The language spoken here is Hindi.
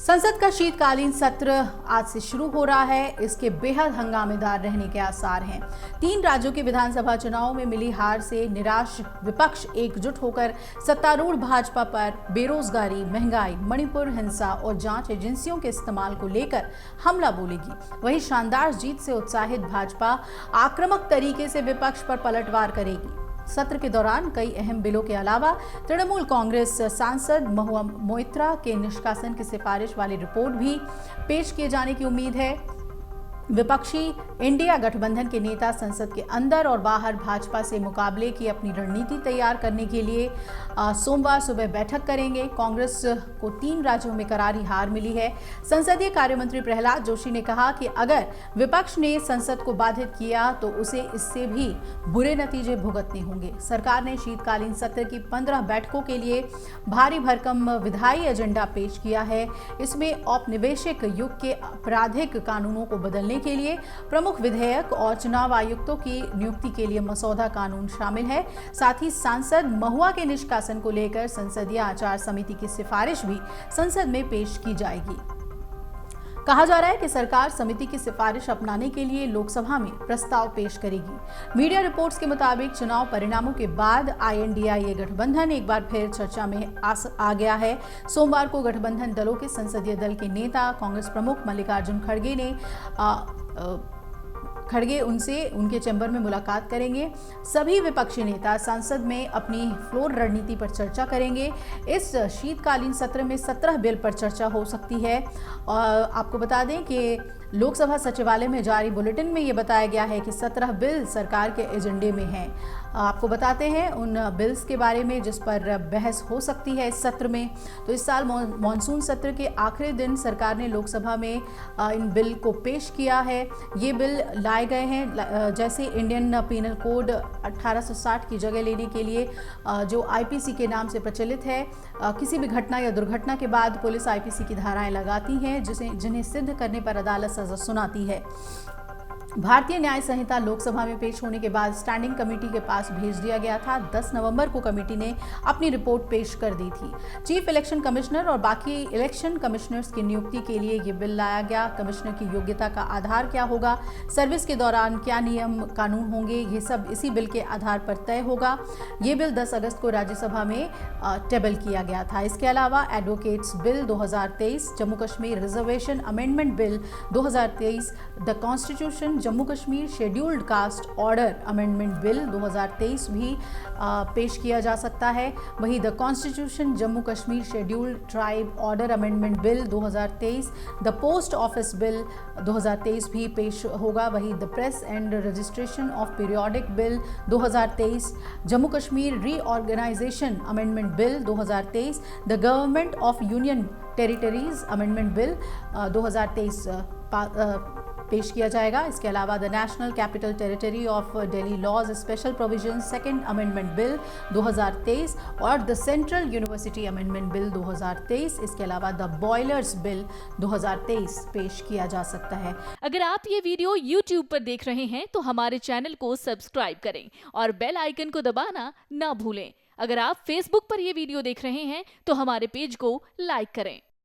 संसद का शीतकालीन सत्र आज से शुरू हो रहा है। इसके बेहद हंगामेदार रहने के आसार हैं। 3 राज्यों के विधानसभा चुनाव में मिली हार से निराश विपक्ष एकजुट होकर सत्तारूढ़ भाजपा पर बेरोजगारी, महंगाई, मणिपुर हिंसा और जांच एजेंसियों के इस्तेमाल को लेकर हमला बोलेगी। वहीं शानदार जीत से उत्साहित भाजपा आक्रामक तरीके से विपक्ष पर पलटवार करेगी। सत्र के दौरान कई अहम बिलों के अलावा तृणमूल कांग्रेस सांसद महुआ मोइत्रा के निष्कासन की सिफारिश वाली रिपोर्ट भी पेश किए जाने की उम्मीद है। विपक्षी इंडिया गठबंधन के नेता संसद के अंदर और बाहर भाजपा से मुकाबले की अपनी रणनीति तैयार करने के लिए सोमवार सुबह बैठक करेंगे। कांग्रेस को 3 राज्यों में करारी हार मिली है। संसदीय कार्य मंत्री प्रहलाद जोशी ने कहा कि अगर विपक्ष ने संसद को बाधित किया तो उसे इससे भी बुरे नतीजे भुगतने होंगे। सरकार ने शीतकालीन सत्र की 15 बैठकों के लिए भारी भरकम विधायी एजेंडा पेश किया है। इसमें औपनिवेशिक युग के आपराधिक कानूनों को बदलने के लिए प्रमुख विधेयक और चुनाव आयुक्तों की नियुक्ति के लिए मसौदा कानून शामिल है। साथ ही सांसद महुआ के निष्कासन को लेकर संसदीय आचार समिति की सिफारिश भी संसद में पेश की जाएगी। कहा जा रहा है कि सरकार समिति की सिफारिश अपनाने के लिए लोकसभा में प्रस्ताव पेश करेगी। मीडिया रिपोर्ट्स के मुताबिक चुनाव परिणामों के बाद INDIA गठबंधन एक बार फिर चर्चा में आ गया है। सोमवार को गठबंधन दलों के संसदीय दल के नेता कांग्रेस प्रमुख मल्लिकार्जुन खड़गे उनके चैम्बर में मुलाकात करेंगे। सभी विपक्षी नेता संसद में अपनी फ्लोर रणनीति पर चर्चा करेंगे। इस शीतकालीन सत्र में 17 बिल पर चर्चा हो सकती है। आपको बता दें कि लोकसभा सचिवालय में जारी बुलेटिन में ये बताया गया है कि 17 बिल सरकार के एजेंडे में हैं। आपको बताते हैं उन बिल्स के बारे में जिस पर बहस हो सकती है इस सत्र में। तो इस साल मॉनसून सत्र के आखिरी दिन सरकार ने लोकसभा में इन बिल को पेश किया है। ये बिल लाए गए हैं जैसे इंडियन पीनल कोड 1860 की जगह लेने के लिए जो IPC के नाम से प्रचलित है। किसी भी घटना या दुर्घटना के बाद पुलिस IPC की धाराएं लगाती हैं जिन्हें सिद्ध करने पर अदालत सजा सुनाती है। भारतीय न्याय संहिता लोकसभा में पेश होने के बाद स्टैंडिंग कमेटी के पास भेज दिया गया था। 10 नवंबर को कमेटी ने अपनी रिपोर्ट पेश कर दी थी। चीफ इलेक्शन कमिश्नर और बाकी इलेक्शन कमिश्नर्स की नियुक्ति के लिए ये बिल लाया गया। कमिश्नर की योग्यता का आधार क्या होगा, सर्विस के दौरान क्या नियम कानून होंगे, ये सब इसी बिल के आधार पर तय होगा। ये बिल 10 अगस्त को राज्यसभा में टेबल किया गया था। इसके अलावा advocates bill 2023, Jammu Kashmir reservation amendment bill 2023, the constitution Jammu Kashmir scheduled caste order amendment bill 2023 भी पेश किया जा सकता है। वहीं the constitution Jammu Kashmir scheduled tribe order amendment bill 2023, the post office bill 2023 भी पेश होगा। वहीं the press and registration of periodic bill 2023, Jammu Kashmir reorganisation amendment bill 2023, the government of union territories amendment bill 2023 पेश किया जाएगा। इसके अलावा the national capital territory of Delhi laws special provision second amendment bill 2023 और the central university amendment bill 2023। इसके अलावा द बॉयलर्स बिल 2023 पेश किया जा सकता है। अगर आप ये वीडियो YouTube पर देख रहे हैं तो हमारे चैनल को सब्सक्राइब करें और बेल आइकन को दबाना ना भूलें। अगर आप Facebook पर ये वीडियो देख रहे हैं तो हमारे पेज को लाइक करें।